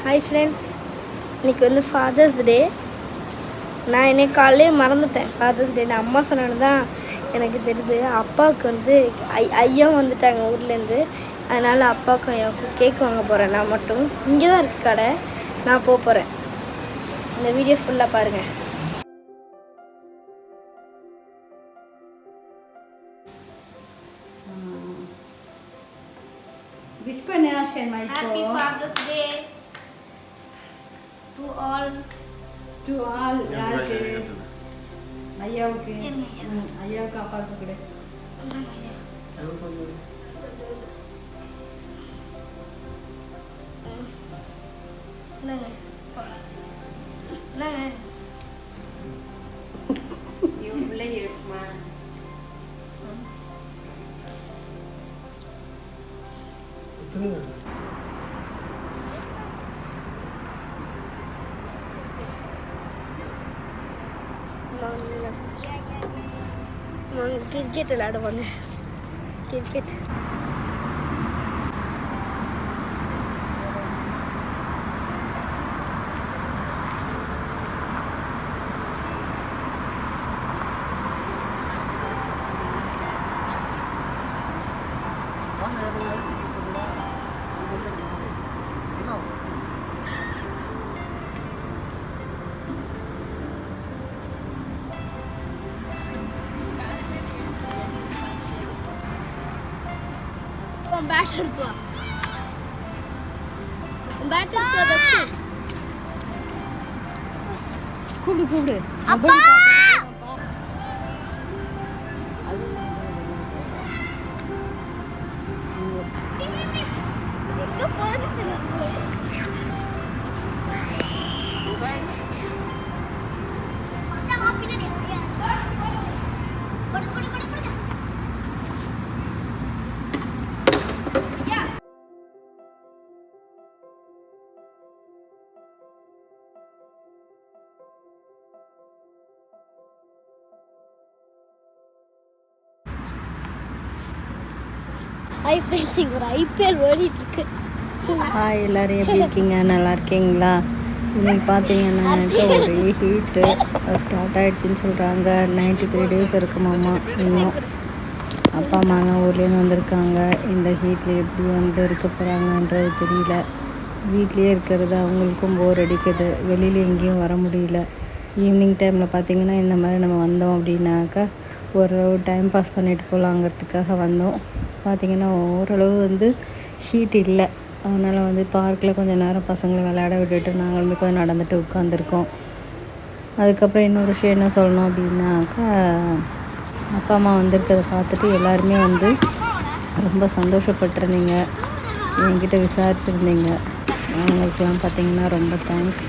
Hi friends, இன்றைக்கி வந்து fathers டே. நான் இன்னைக்கு காலையிலே மறந்துட்டேன் ஃபாதர்ஸ் டே. நான் அம்மா சொன்னது தான் எனக்கு தெரியுது. அப்பாவுக்கு வந்து ஐயா வந்துட்டாங்க ஊர்லேருந்து. அதனால் அப்பாவுக்கும் எனக்கு கேக் வாங்க போகிறேன். நான் மட்டும் இங்கே தான் இருக்குது கடை. நான் போகிறேன். இந்த வீடியோ ஃபுல்லாக பாருங்கள். Wish பண்ணு ஆஷன் மைக்கோ. Happy Father's Day to all. To all யாருக்கு? ஐயாவுக்கு. ஐயாவுக்கு அப்பாவுக்கு கூட. இவங்களே இருக்குமா? கிரிக்கெட் விளையாடுவாங்க. கிரிக்கெட் பேட் எடுத்து வா. பேட் எடுத்து வா. கூப்பிடு அப்பா எங்க போறது ஹை ஃப்ரெண்ட்ஸ், இங்கே ஒரு ஐபிஎல் ஓடிட்டுருக்கு. ஹாய், எல்லோரும் எப்படி இருக்கீங்க? நல்லா இருக்கீங்களா? இன்றைக்கி பார்த்தீங்கன்னாக்க ஒரே ஹீட்டு ஸ்டார்ட் ஆகிடுச்சின்னு சொல்கிறாங்க. 93 days இருக்குமாம்மா இன்னும். அப்பா அம்மாலாம் ஊர்லேருந்து வந்திருக்காங்க. இந்த ஹீட்டில் எப்படி வந்து இருக்க போகிறாங்கன்றது தெரியல. வீட்லேயே இருக்கிறது அவங்களுக்கும் போர் அடிக்குது. வெளியில் எங்கேயும் வர முடியல. ஈவினிங் டைமில் பார்த்திங்கன்னா இந்த மாதிரி நம்ம வந்தோம் அப்படின்னாக்கா ஒரு டைம் பாஸ் பண்ணிட்டு போகலாங்கிறதுக்காக வந்தோம். பார்த்திங்கன்னா ஓரளவு வந்து ஹீட் இல்லை. அதனால் வந்து பார்க்கில் கொஞ்சம் நேரம் பசங்களை விளையாட விட்டுட்டு நாங்களுமே கொஞ்சம் நடந்துட்டு உட்காந்துருக்கோம். அதுக்கப்புறம் இன்னொரு விஷயம் என்ன சொல்லணும் அப்படின்னாக்கா, அப்பா அம்மா வந்திருக்கிறத பார்த்துட்டு எல்லாருமே வந்து ரொம்ப சந்தோஷப்பட்டிருந்தீங்க. என்கிட்ட விசாரிச்சுருந்தீங்க. அவங்களுக்கெல்லாம் பார்த்திங்கன்னா ரொம்ப தேங்க்ஸ்.